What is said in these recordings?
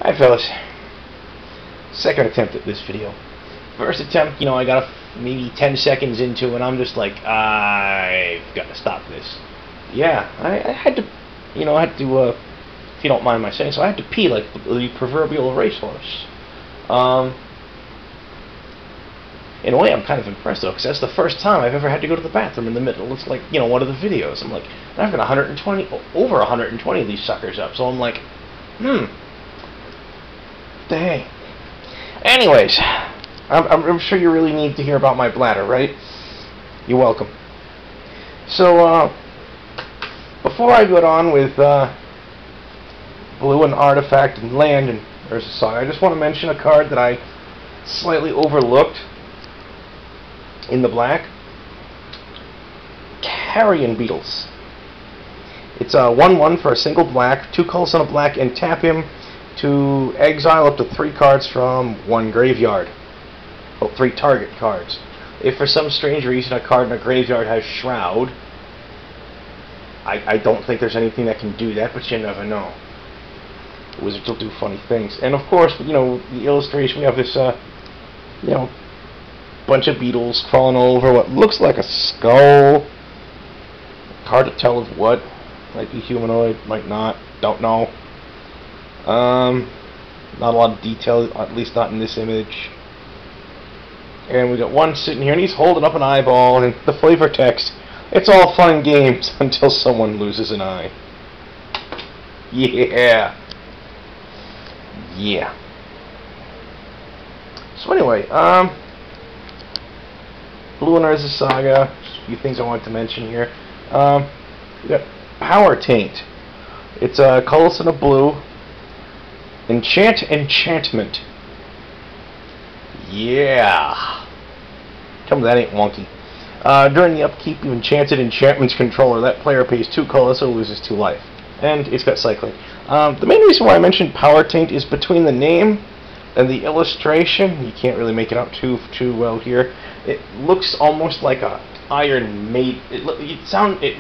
Hi fellas, second attempt at this video. First attempt, I got maybe 10 seconds into and I'm just like, I've got to stop this. Yeah, I had to, if you don't mind my saying so, I had to pee like the proverbial racehorse. In a way, I'm kind of impressed though, because that's the first time I've ever had to go to the bathroom in the middle. It's like, one of the videos. I'm like, I've got 120, over 120 of these suckers up, so I'm like, Dang. Anyways, I'm sure you really need to hear about my bladder, right? You're welcome. So, before I go on with Blue and Artifact and Land and Urza Saga, I just want to mention a card that I slightly overlooked in the black. Carrion Beetles. It's a 1/1 for a single black, 2 colors on a black, and tap him to exile up to 3 cards from 1 graveyard. Well, 3 target cards. If for some strange reason a card in a graveyard has Shroud, I don't think there's anything that can do that, but you never know. Wizards will do funny things. And of course, the illustration, we have this, bunch of beetles crawling over what looks like a skull. Hard to tell of what. Might be humanoid, might not, don't know. Not a lot of detail, at least not in this image. And we got one sitting here, and he's holding up an eyeball, and the flavor text, it's all fun and games until someone loses an eye. Yeah. Yeah. So anyway, Blue and Urza Saga, just a few things I wanted to mention here. We got Power Taint. It's a colorless and a blue. Enchantment. Yeah. Tell me that ain't wonky. During the upkeep, you enchanted Enchantment's controller. That player pays 2 colors, so loses 2 life. And it's got cycling. The main reason why I mentioned Power Taint is between the name and the illustration. You can't really make it out too well here. It looks almost like a Iron Maiden. It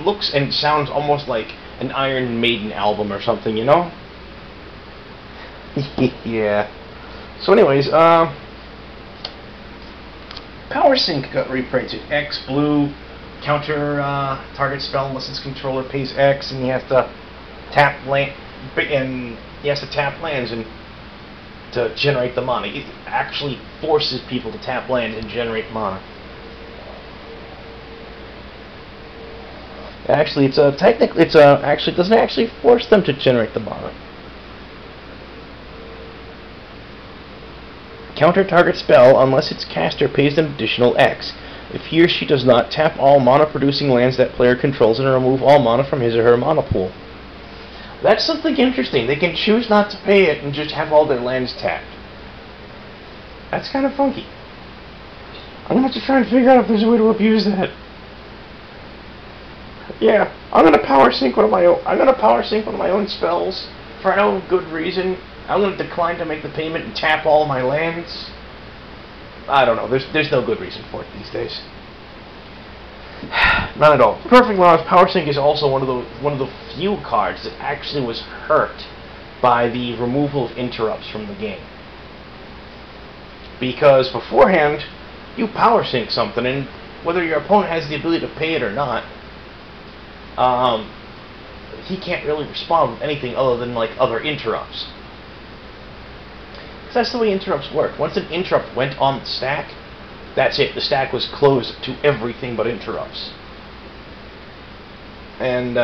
looks and sounds almost like an Iron Maiden album or something, Yeah. So anyways, Power Sync got reprinted. X blue, counter target spell unless its controller pays X, and you have to tap land, and he has to tap lands and to generate the mana. It actually forces people to tap land and generate mana. Actually, actually doesn't actually force them to generate the mana. Counter target spell unless its caster pays an additional X. If he or she does not, tap all mana-producing lands that player controls and remove all mana from his or her mana pool. That's something interesting. They can choose not to pay it and just have all their lands tapped. That's kind of funky. I'm gonna have to try and figure out if there's a way to abuse that. Yeah, I'm gonna power sync one of my own spells for no good reason. I'm gonna decline to make the payment and tap all my lands. I don't know. There's no good reason for it these days. None at all. Perfect Laws Power Sync is also one of the few cards that actually was hurt by the removal of interrupts from the game. Because beforehand, you power sync something, and whether your opponent has the ability to pay it or not, he can't really respond with anything other than like other interrupts. Because that's the way interrupts work. Once an interrupt went on the stack, that's it. The stack was closed to everything but interrupts. And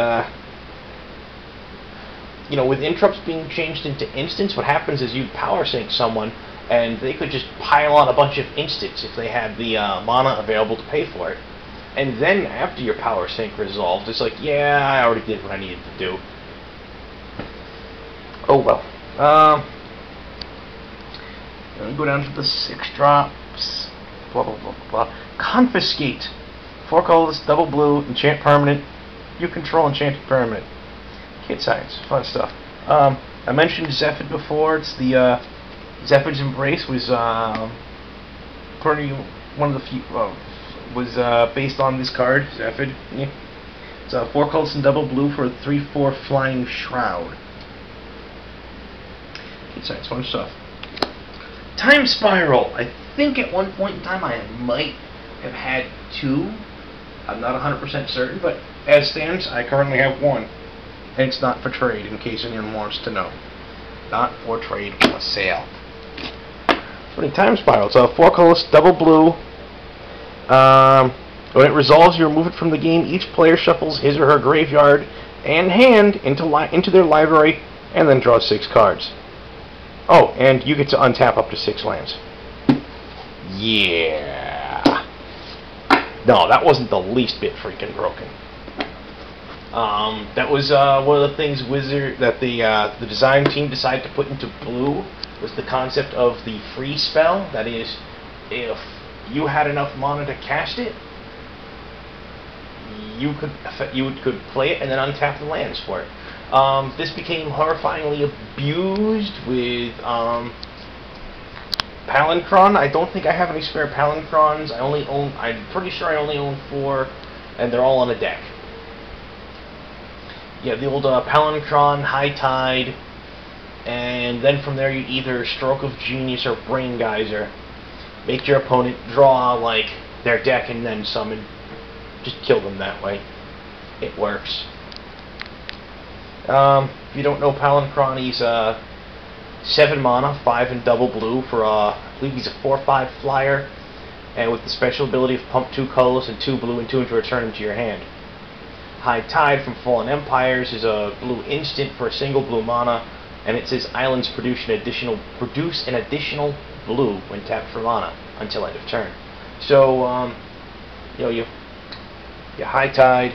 with interrupts being changed into instants, what happens is you power sync someone, and they could just pile on a bunch of instants if they had the mana available to pay for it. And then after your power sync resolved, it's like, yeah, I already did what I needed to do. Oh well. Let me go down to the 6 drops. Blah blah blah blah. Confiscate. 4 colorless, double blue, enchant permanent. You control enchanted permanent. Kid science, fun stuff. I mentioned Zephyd before. It's the Zephyd's Embrace was one of the few. Was based on this card, Zephyd. Yeah. It's 4 colors and double blue for a 3/4 flying shroud. It's nice, fun stuff. Time Spiral. I think at one point in time I might have had 2. I'm not 100% certain, but as stands, I currently have 1. And it's not for trade, in case anyone wants to know. Not for trade, for sale. Time Spiral. It's a 4-colorless double blue. When it resolves, you remove it from the game. Each player shuffles his or her graveyard and hand into their library, and then draws 6 cards. Oh, and you get to untap up to 6 lands. Yeah. No, that wasn't the least bit freaking broken. That was one of the things the design team decided to put into blue, was the concept of the free spell. That is, if you had enough mana to cast it, you could play it and then untap the lands for it. This became horrifyingly abused with Palancron. I don't think I have any spare Palancrons. I'm pretty sure I only own 4, and they're all on a deck. You have the old Palancron, High Tide, and then from there you either Stroke of Genius or Brain Geyser. Make your opponent draw like their deck and then summon. Just kill them that way. It works. If you don't know Palancron, he's 7 mana, 5 in double blue for I believe he's a 4/5 flyer, and with the special ability of pump 2 colorless and 2 blue and 2 to return into your hand. High Tide from Fallen Empires is a blue instant for a single blue mana, and it says islands produce an additional blue when tapped for mana until end of turn. So you High Tide,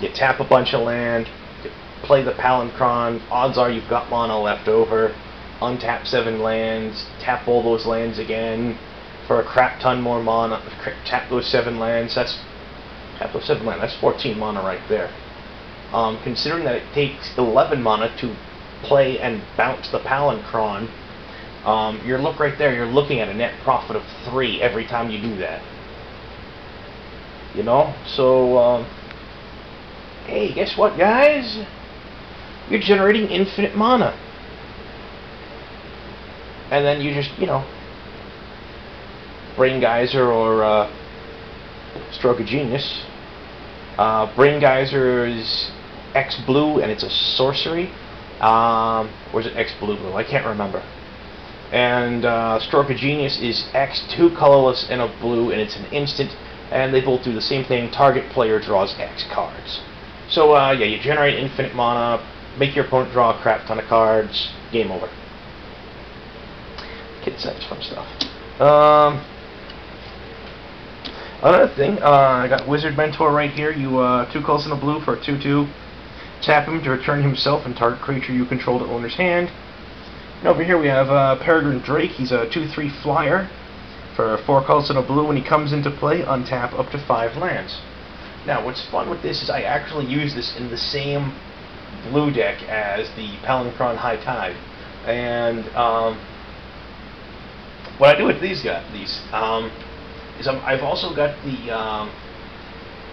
you tap a bunch of land, you play the Palancron, odds are you've got mana left over, untap 7 lands, tap all those lands again for a crap ton more mana, tap those 7 lands, that's 14 mana right there. Considering that it takes 11 mana to play and bounce the Palancron, you're looking at a net profit of 3 every time you do that. You know? So, hey, guess what, guys? You're generating infinite mana. And then you just, Brain Geyser or Stroke of Genius. Brain Geyser is X blue and it's a sorcery. Or is it X blue? I can't remember. And Stroke of Genius is X 2 colorless and a blue, and it's an instant, and they both do the same thing. Target player draws X cards. So yeah, you generate infinite mana, make your opponent draw a crap ton of cards, game over. Kid size, fun stuff. Another thing, I got Wizard Mentor right here. You 2 colors and a blue for a 2/2. Tap him to return himself and target creature you control to owner's hand. And over here we have Peregrine Drake. He's a 2/3 flyer for 4 colors and a blue. When he comes into play, untap up to 5 lands. Now, what's fun with this is I actually use this in the same blue deck as the Palancron High Tide. And what I do with these is I've also got the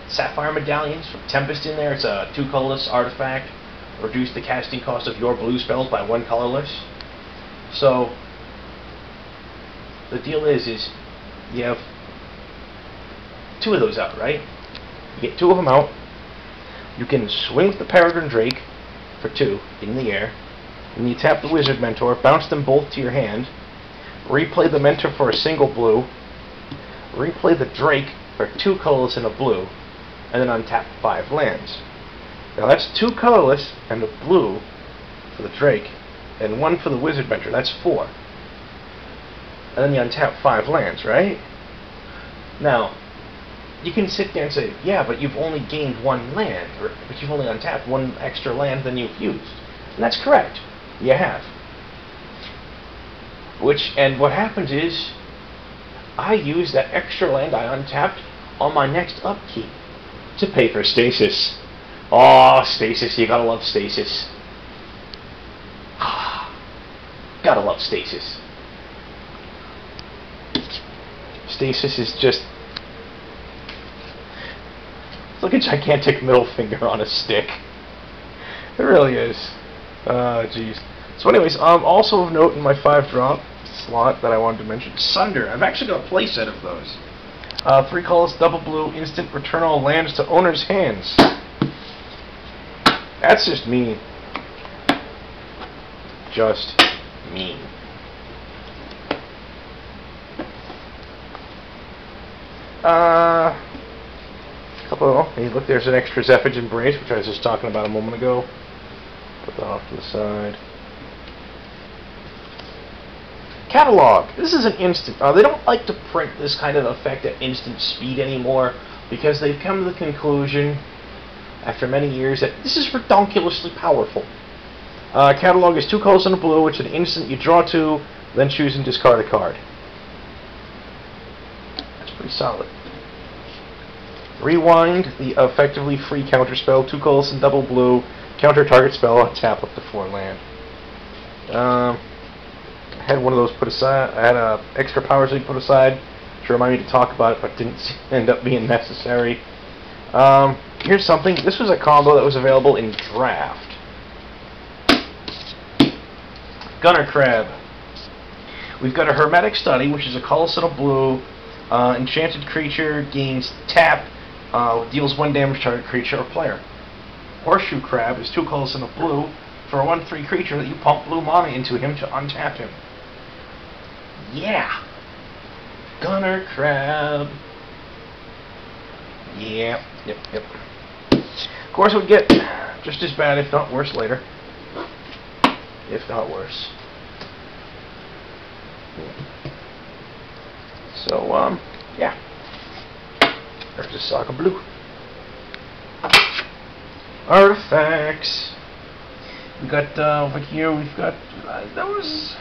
Sapphire Medallions from Tempest in there. It's a 2 colorless artifact. Reduce the casting cost of your blue spells by 1 colorless. So the deal is you have 2 of those out, right? You get 2 of them out. You can swing with the Peregrine Drake for 2 in the air. And you tap the Wizard Mentor, bounce them both to your hand, replay the Mentor for a single blue, replay the Drake for 2 colorless and a blue, and then untap 5 lands. Now that's 2 colorless and a blue for the Drake, and 1 for the Wizard Mentor. That's 4. And then you untap 5 lands, right? Now, you can sit there and say, yeah, but you've only gained 1 land, but you've only untapped 1 extra land than you've used. And that's correct. You have. And what happens is, I use that extra land I untapped on my next upkeep to pay for stasis. Oh, stasis, you gotta love stasis. Gotta love stasis. Stasis is just... it's like a gigantic middle finger on a stick. It really is. Jeez. So anyways, also of note in my 5-drop slot that I wanted to mention, Sunder. I've actually got a playset of those. 3 colors, double blue, instant return all lands to owner's hands. That's just mean. Just mean. Hey, look, there's an extra Zephyr's Embrace, which I was just talking about a moment ago. Put that off to the side. Catalog. This is an instant. They don't like to print this kind of effect at instant speed anymore because they've come to the conclusion, after many years, that this is redonkulously powerful. Catalog is 2 colors and a blue. It's an instant. You draw 2, then choose and discard a card. That's pretty solid. Rewind, the effectively free counter spell, 2 colors and double blue. Counter target spell on tap up to 4 land. I had one of those put aside. I had a extra power sleeve put aside to remind me to talk about it, but didn't end up being necessary. Here's something. This was a combo that was available in Draft. Gunner Crab. We've got a Hermetic Study, which is a colorless and a blue. Enchanted creature gains tap, deals 1 damage to target creature or player. Horseshoe Crab is 2 colors and a blue. For a 1/3 creature that you pump blue mana into him to untap him. Yeah! Gunner Crab. Yeah, yep. Of course, it would get just as bad, if not worse, later. If not worse. So, yeah. There's the Saga Blue. Artifacts. We got, over here, we've got, those...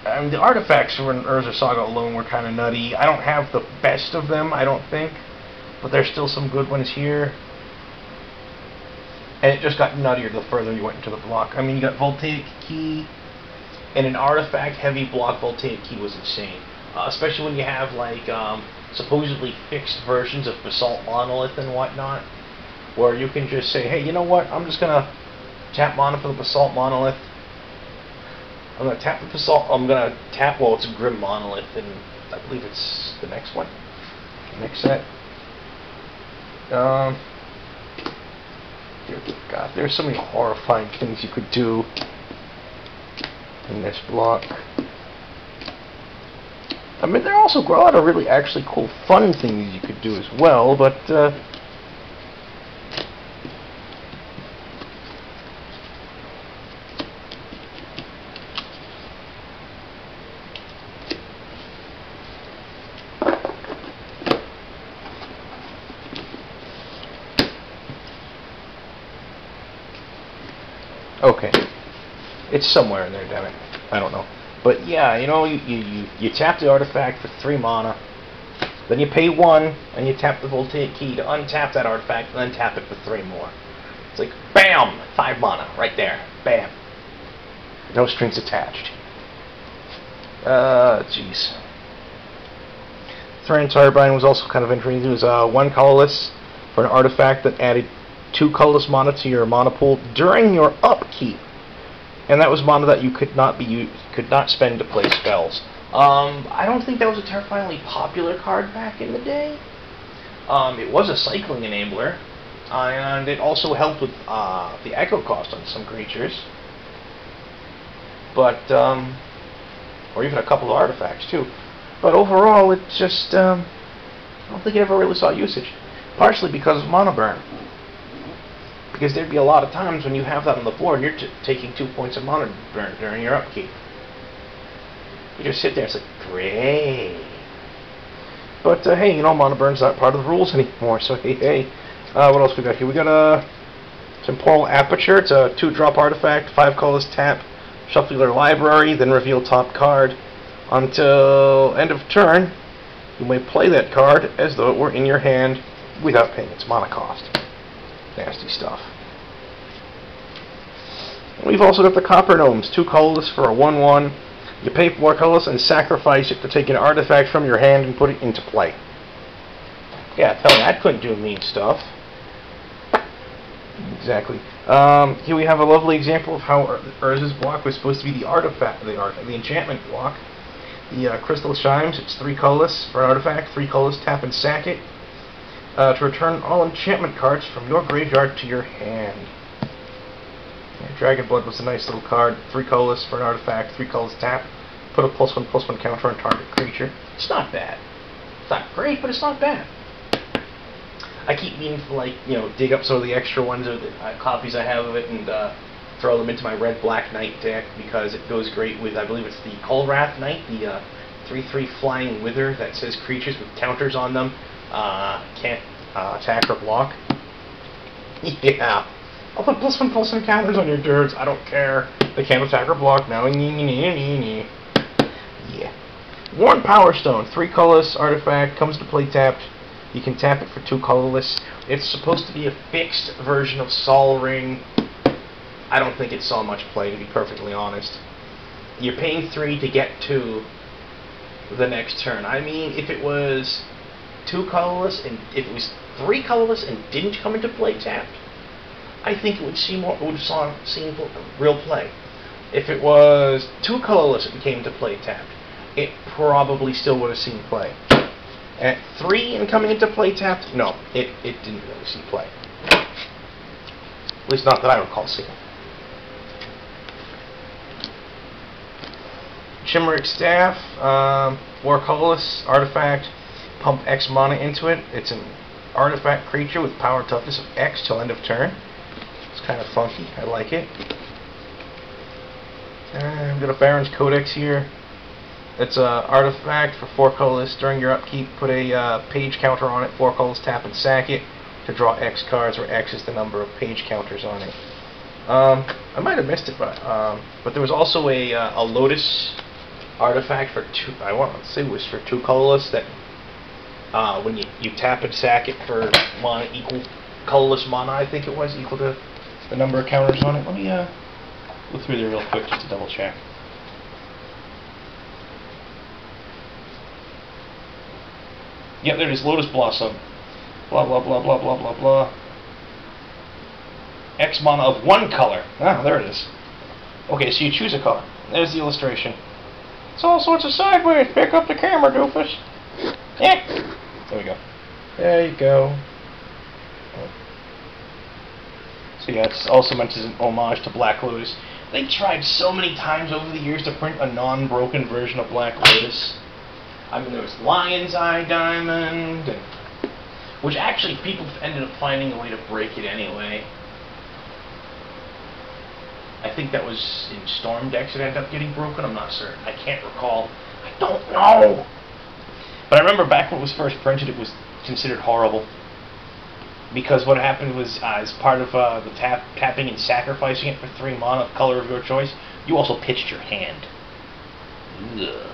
I mean, the artifacts for an Urza Saga alone were kind of nutty. I don't have the best of them, I don't think. But there's still some good ones here. And it just got nuttier the further you went into the block. I mean, you got Voltaic Key, and an artifact-heavy block Voltaic Key was insane. Especially when you have, like, supposedly fixed versions of Basalt Monolith and whatnot, where you can just say, hey, you know what, I'm just going to tap mana for the Basalt Monolith. I'm going to tap the Basalt, I'm going to tap, well, it's a Grim Monolith, and I believe it's the next one, the next set. Dear God, there's so many horrifying things you could do in this block. I mean, there also grow out of really actually cool, fun things you could do as well, but, okay. It's somewhere in there, damn it. I don't know. But yeah, you know, you tap the artifact for 3 mana, then you pay 1, and you tap the Voltaic Key to untap that artifact, and then tap it for 3 more. It's like, BAM! 5 mana, right there. Bam. No strings attached. Jeez. Thran Turbine was also kind of interesting. It was 1 colorless for an artifact that added 2 colorless mana to your mana pool during your upkeep. And that was mana that you could not spend to play spells. I don't think that was a terrifyingly popular card back in the day. It was a cycling enabler, and it also helped with the echo cost on some creatures. But, or even a couple of artifacts too. But overall, it just, I don't think it ever really saw usage. Partially because of mana burn. Because there'd be a lot of times when you have that on the board, you're taking 2 points of mana burn during your upkeep. You just sit there, it's like, great. But, hey, you know, mana burn's not part of the rules anymore, so hey. What else we got here? We got Temporal Aperture. It's a 2-drop artifact, 5 colors, tap, shuffle your library, then reveal top card. Until end of turn, you may play that card as though it were in your hand without paying its mana cost. Nasty stuff. We've also got the Copper Gnomes, 2 colorless for a 1/1. You pay 4 colorless and sacrifice it to take an artifact from your hand and put it into play. Yeah, tell me, that couldn't do mean stuff. Exactly. Here we have a lovely example of how Urza's block was supposed to be the artifact, the enchantment block. The crystal chimes. It's 3 colorless for an artifact. 3 colorless. Tap and sack it to return all enchantment cards from your graveyard to your hand. Yeah, Dragon Blood was a nice little card. 3 colorless for an artifact. 3 colorless. Tap. Put a +1/+1 counter on target creature. It's not bad. It's not great, but it's not bad. I keep meaning to, like, dig up some of the extra ones or the copies I have of it and throw them into my Red-Black Knight deck because it goes great with, I believe it's the Kulrath Knight, the 3/3 Flying Wither that says creatures with counters on them can't attack or block. Yeah. I'll put +1/+1 counters on your turds. I don't care. They can't attack or block now. Yeah. Worn Power Stone, 3 colorless artifact, comes to play tapped. You can tap it for 2 colorless. It's supposed to be a fixed version of Sol Ring. I don't think it saw much play, to be perfectly honest. You're paying 3 to get to the next turn. I mean, if it was 2 colorless and if it was 3 colorless and didn't come into play tapped, I think it would seem real play. If it was 2 colorless and came to play tapped, it probably still would have seen play. At 3 and coming into play tapped, no, it didn't really see play. At least not that I recall seeing. Chimeric Staff, 4 colorless artifact, pump X mana into it. It's an artifact creature with power toughness of X till end of turn. It's kind of funky. I like it. I've got a Baron's Codex here. It's an artifact for 4 colorless. During your upkeep, put a page counter on it. 4 colorless, tap and sack it to draw X cards, where X is the number of page counters on it. I might have missed it, but there was also a Lotus artifact for 2. I want to say it was for 2 colorless. That when you tap and sack it for mana equal colorless mana, I think it was equal to the number of counters on it. Let me go through there real quick just to double check. Yep, there it is, Lotus Blossom. Blah, blah, blah, blah, blah, blah, blah. X mana of 1 color. Ah, there it is. Okay, so you choose a color. There's the illustration. It's all sorts of sideways. Pick up the camera, doofus. Yeah. There we go. There you go. So yeah, it's also meant as an homage to Black Lotus. They tried so many times over the years to print a non-broken version of Black Lotus. I mean, there was Lion's Eye Diamond, which actually people ended up finding a way to break it anyway. I think that was in Storm decks it ended up getting broken. I'm not certain. I can't recall. I don't know. But I remember back when it was first printed, it was considered horrible. Because what happened was, as part of the tapping and sacrificing it for 3 mana of color of your choice, you also pitched your hand. Ugh.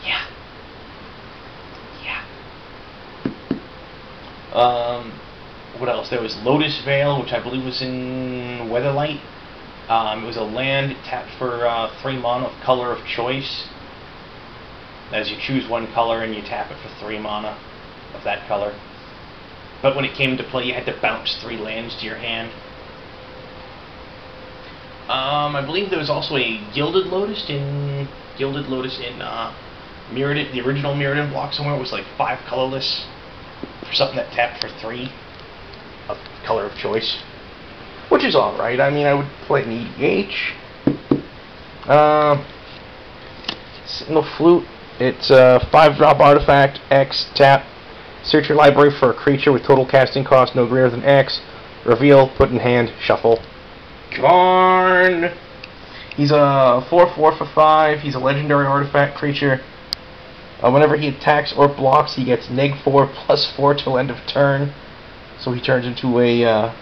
Yeah. What else? There was Lotus Veil, which I believe was in Weatherlight. It was a land tapped for 3 mana of color of choice. As you choose 1 color and you tap it for 3 mana of that color. But when it came to play, you had to bounce 3 lands to your hand. I believe there was also a Gilded Lotus in Mirrodin, the original Mirrodin block somewhere. It was like 5 colorless for something that tapped for 3 of color of choice, which is all right. I mean, I would play an EDH. Signal Flute. It's a 5-drop artifact. X tap. Search your library for a creature with total casting cost no greater than X. Reveal. Put in hand. Shuffle. Karn. He's a 4/4 for 5. He's a legendary artifact creature. Whenever he attacks or blocks, he gets -4/+4 till end of turn. So he turns into a...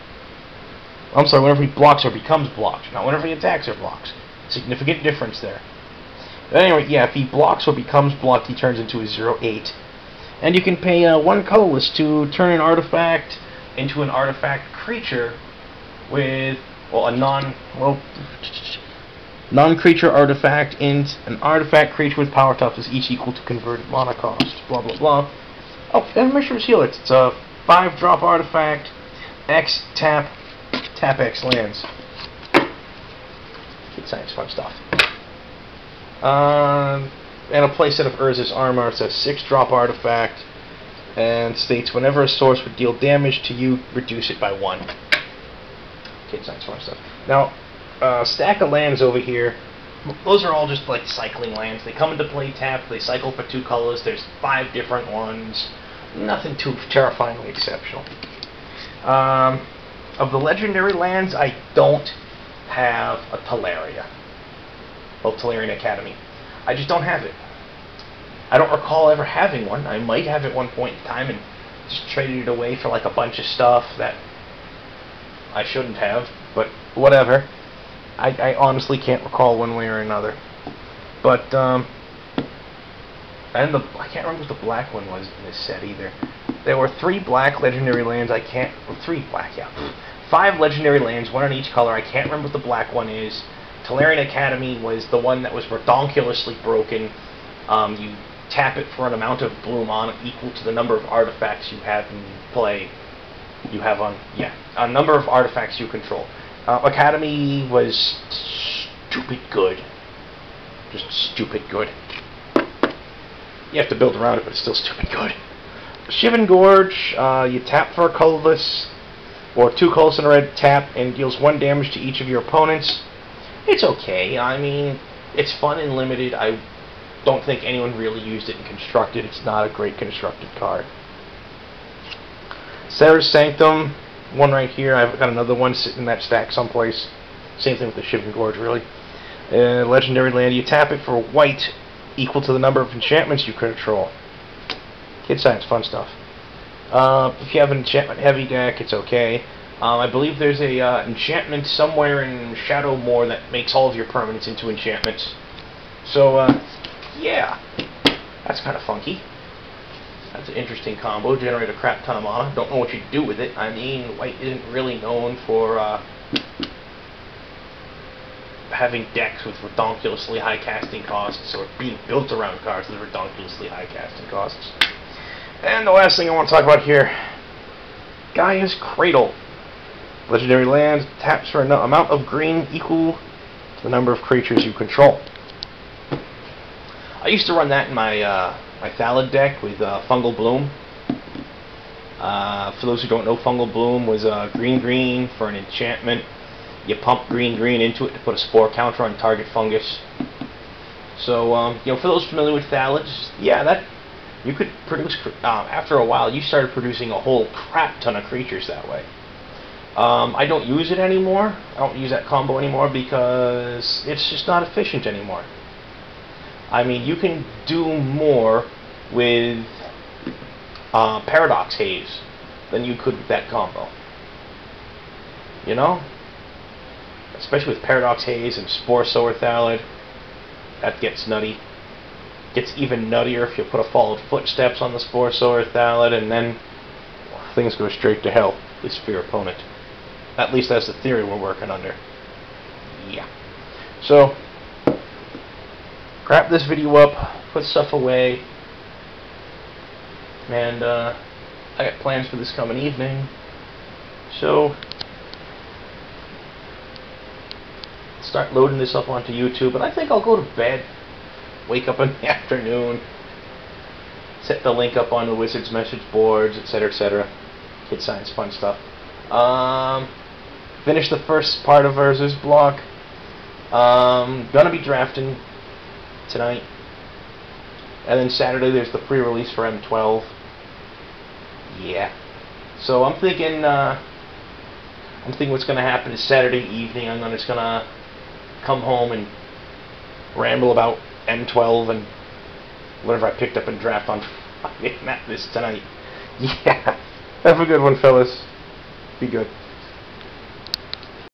I'm sorry, whenever he blocks or becomes blocked. Not whenever he attacks or blocks. Significant difference there. But anyway, yeah, if he blocks or becomes blocked, he turns into a 0/8. And you can pay 1 colorless to turn an artifact into an artifact creature with, well, non-creature artifact int, an artifact creature with power toughness each equal to converted mana cost. Blah blah blah. Oh, and Mishra's Healer. It's a 5-drop artifact. X, tap, tap X lands. It's nice, fun stuff. And a playset of Urza's Armor. It's a 6-drop artifact, and states whenever a source would deal damage to you, reduce it by 1. It's nice, fun stuff. Now, stack of lands over here. Those are all just like cycling lands. They come into play tapped. They cycle for 2 colors. There's 5 different ones. Nothing too terrifyingly exceptional. Of the legendary lands, I don't have a Teleria. Well, Tolarian Academy. I just don't have it. I don't recall ever having one. I might have at one point in time and just traded it away for like a bunch of stuff that I shouldn't have, but whatever. I honestly can't recall one way or another. But, and I can't remember what the black one was in this set either. There were 3 black legendary lands. 3 black, yeah. 5 legendary lands, 1 in each color. I can't remember what the black one is. Tolarian Academy was the one that was redonkulously broken. You tap it for an amount of blue mana equal to the number of artifacts you have in play. You have a number of artifacts you control. Academy was stupid good. Just stupid good. You have to build around it, but it's still stupid good. Shivan Gorge, you tap for a colorless, or 2 colors in a red, tap, and deals 1 damage to each of your opponents. It's okay. I mean, it's fun and limited. I don't think anyone really used it in Constructed. It's not a great constructed card. Sarah's Sanctum, one right here. I've got another one sitting in that stack someplace. Same thing with the Shivan Gorge, really. Legendary land, you tap it for white, equal to the number of enchantments you control. Kid science, fun stuff. If you have an enchantment heavy deck, it's okay. I believe there's a enchantment somewhere in Shadowmoor that makes all of your permanents into enchantments. So, yeah, that's kind of funky. That's an interesting combo. Generate a crap ton of mana. Don't know what you'd do with it. I mean, white isn't really known for having decks with redonkulously high casting costs, or being built around cards with redonkulously high casting costs. And the last thing I want to talk about here, Gaia's Cradle. Legendary land, taps for an amount of green equal to the number of creatures you control. I used to run that in my my Thallid deck with Fungal Bloom. For those who don't know, Fungal Bloom was green for an enchantment. You pump green into it to put a spore counter on target fungus. So, you know, for those familiar with Thallids, yeah, that you could produce. After a while, you started producing a whole crap ton of creatures that way. I don't use it anymore. I don't use that combo anymore because it's just not efficient anymore. I mean, you can do more with Paradox Haze than you could with that combo. You know? Especially with Paradox Haze and Spore Sower Thallid. That gets nutty. Gets even nuttier if you put a Followed Footsteps on the Spore Sower Thallid, and then things go straight to hell, at least for your opponent. At least that's the theory we're working under. Yeah. So, wrap this video up, put stuff away, and I got plans for this coming evening. So, start loading this up onto YouTube, and I think I'll go to bed, wake up in the afternoon, set the link up on the Wizards message boards, etc., etc. Kid science, fun stuff. Finish the first part of Urza's block. Gonna be drafting tonight, and then Saturday there's the pre-release for M12. Yeah. So I'm thinking what's gonna happen is Saturday evening I'm just gonna come home and ramble about M12 and whatever I picked up and draft on this tonight. Yeah. Have a good one, fellas. Be good.